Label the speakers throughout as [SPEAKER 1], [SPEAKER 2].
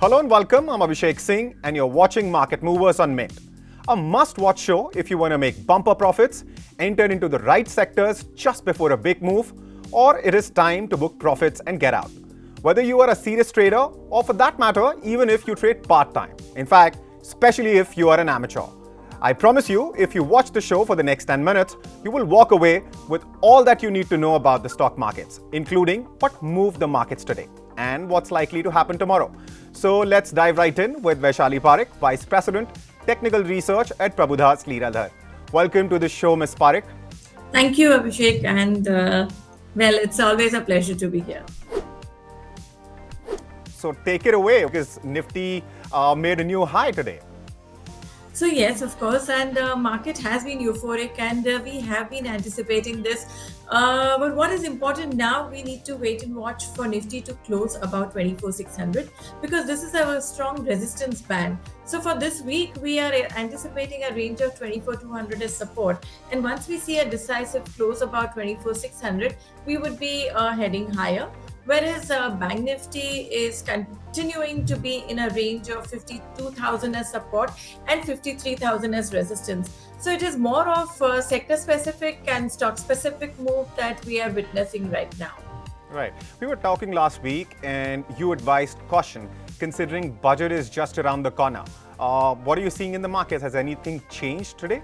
[SPEAKER 1] Hello and welcome, I'm Abhishek Singh and you're watching Market Movers on Mint. A must-watch show if you want to make bumper profits, enter into the right sectors just before a big move, or it is time to book profits and get out. Whether you are a serious trader or for that matter, even if you trade part-time. In fact, especially if you are an amateur. I promise you, if you watch the show for the next 10 minutes, you will walk away with all that you need to know about the stock markets, including what moved the markets today and what's likely to happen tomorrow. So let's dive right in with Vaishali Parekh, Vice President, Technical Research at Prabhudas Lilladher. Welcome to the show, Ms. Parekh.
[SPEAKER 2] Thank you, Abhishek, and it's always a pleasure to be here.
[SPEAKER 1] So take it away, because Nifty made a new high today.
[SPEAKER 2] So yes, of course, and the market has been euphoric, and we have been anticipating this. But what is important now, we need to wait and watch for Nifty to close about 24,600 because this is a strong resistance band. So for this week, we are anticipating a range of 24,200 as support. And once we see a decisive close about 24,600, we would be heading higher. Whereas Bank Nifty is continuing to be in a range of 52,000 as support and 53,000 as resistance. So it is more of sector specific and stock specific move that we are witnessing right now.
[SPEAKER 1] Right. We were talking last week and you advised caution considering budget is just around the corner. What are you seeing in the markets? Has anything changed today?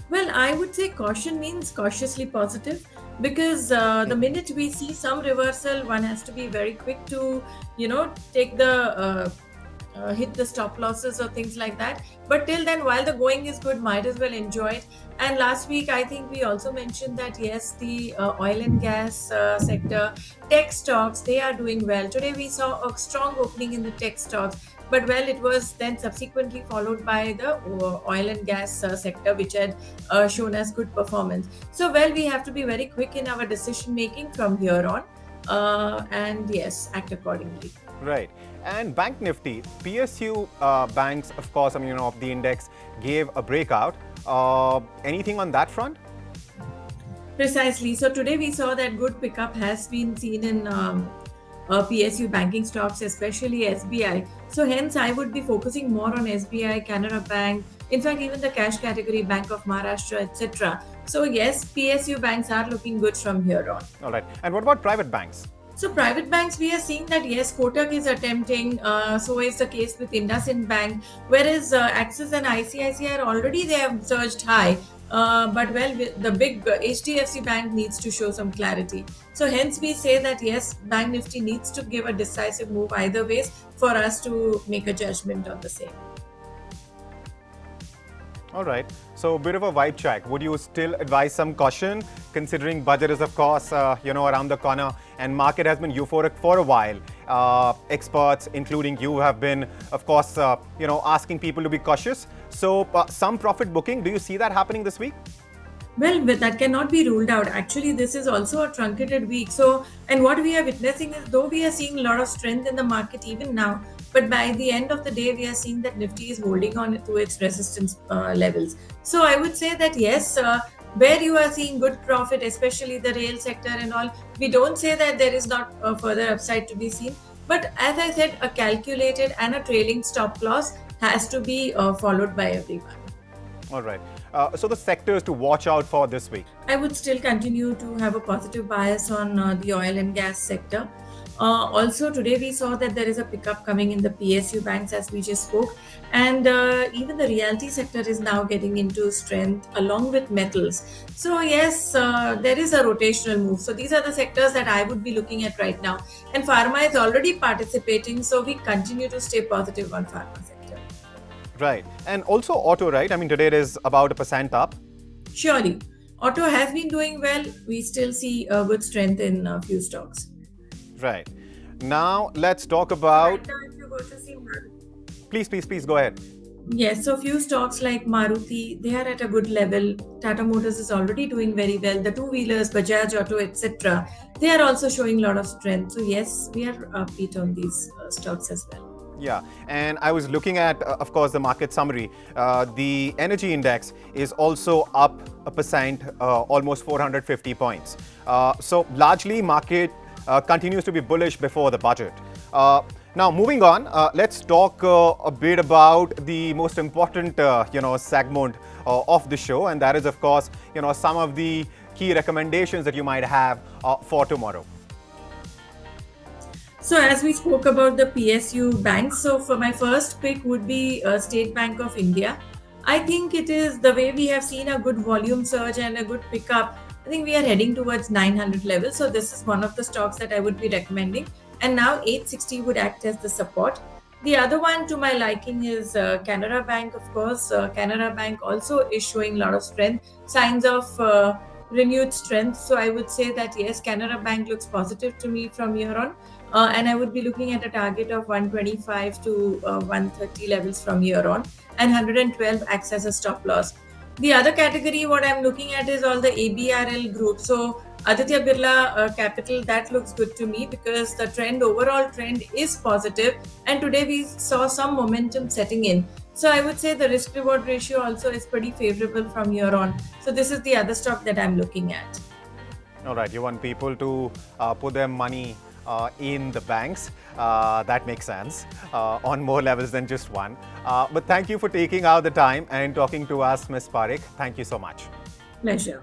[SPEAKER 2] Well, I would say caution means cautiously positive because the minute we see some reversal, one has to be very quick to, take the hit the stop losses or things like that. But till then, while the going is good, might as well enjoy it. And last week, I think we also mentioned that yes, the oil and gas sector, tech stocks, they are doing well. Today, we saw a strong opening in the tech stocks. But well, it was then subsequently followed by the oil and gas sector, which had shown us good performance. So well, we have to be very quick in our decision making from here on, and yes, act accordingly.
[SPEAKER 1] Right. And Bank Nifty, PSU Banks, of course, of the index gave a breakout. Anything on that front?
[SPEAKER 2] Precisely. So today we saw that good pickup has been seen in PSU banking stocks, especially SBI. So hence I would be focusing more on SBI, Canara Bank, in fact even the cash category, Bank of Maharashtra, etc. So yes, PSU banks are looking good from here on.
[SPEAKER 1] All right. And what about private banks?
[SPEAKER 2] So private banks, we are seeing that yes, Kotak is attempting, so is the case with IndusInd Bank, whereas Axis and ICICI are already, they have surged high. But well, the big HDFC Bank needs to show some clarity. So hence we say that yes, Bank Nifty needs to give a decisive move either ways for us to make a judgment on the same.
[SPEAKER 1] All right. So a bit of a vibe check. Would you still advise some caution considering budget is of course, around the corner and market has been euphoric for a while? Experts, including you, have been, of course, asking people to be cautious. So some profit booking, do you see that happening this week?
[SPEAKER 2] Well, but that cannot be ruled out. Actually, this is also a truncated week. So, and what we are witnessing is, though we are seeing a lot of strength in the market even now, but by the end of the day, we are seeing that Nifty is holding on to its resistance levels. So I would say that yes, where you are seeing good profit, especially the rail sector and all, we don't say that there is not further upside to be seen. But as I said, a calculated and a trailing stop loss has to be followed by everyone.
[SPEAKER 1] All right. So the sectors to watch out for this week?
[SPEAKER 2] I would still continue to have a positive bias on the oil and gas sector. Also, today we saw that there is a pickup coming in the PSU banks, as we just spoke, and even the realty sector is now getting into strength along with metals. So yes, there is a rotational move. So these are the sectors that I would be looking at right now. And pharma is already participating, so we continue to stay positive on pharma sector.
[SPEAKER 1] Right. And also auto, right? Today it is about 1% up.
[SPEAKER 2] Surely. Auto has been doing well. We still see good strength in a few stocks.
[SPEAKER 1] Right. Now let's talk about...
[SPEAKER 2] Right now, if you go to see
[SPEAKER 1] Please go ahead.
[SPEAKER 2] Yes, so few stocks like Maruti, they are at a good level. Tata Motors is already doing very well. The two-wheelers, Bajaj Auto, etc., they are also showing a lot of strength. So yes, we are upbeat on these stocks as well.
[SPEAKER 1] Yeah, and I was looking at, of course, the market summary. The energy index is also up 1%, almost 450 points. So largely market continues to be bullish before the budget. Now, moving on, let's talk a bit about the most important, segment of the show, and that is, of course, some of the key recommendations that you might have for tomorrow.
[SPEAKER 2] So as we spoke about the PSU banks, so for my first pick would be State Bank of India. I think it is the way we have seen a good volume surge and a good pickup. I think we are heading towards 900 level. So this is one of the stocks that I would be recommending. And now 860 would act as the support. The other one to my liking is Canara Bank, of course. Canara Bank also is showing a lot of strength, signs of renewed strength. So I would say that yes, Canara Bank looks positive to me from here on. And I would be looking at a target of 125 to 130 levels from here on, and 112 acts as a stop loss. The other category, what I'm looking at is all the ABRL group. So Aditya Birla Capital, that looks good to me because the overall trend is positive, and today we saw some momentum setting in. So I would say the risk reward ratio also is pretty favorable from here on. So this is the other stock that I'm looking at.
[SPEAKER 1] All right, you want people to put their money in the banks. That makes sense on more levels than just one. But thank you for taking out the time and talking to us, Ms. Parekh. Thank you so much.
[SPEAKER 2] Pleasure.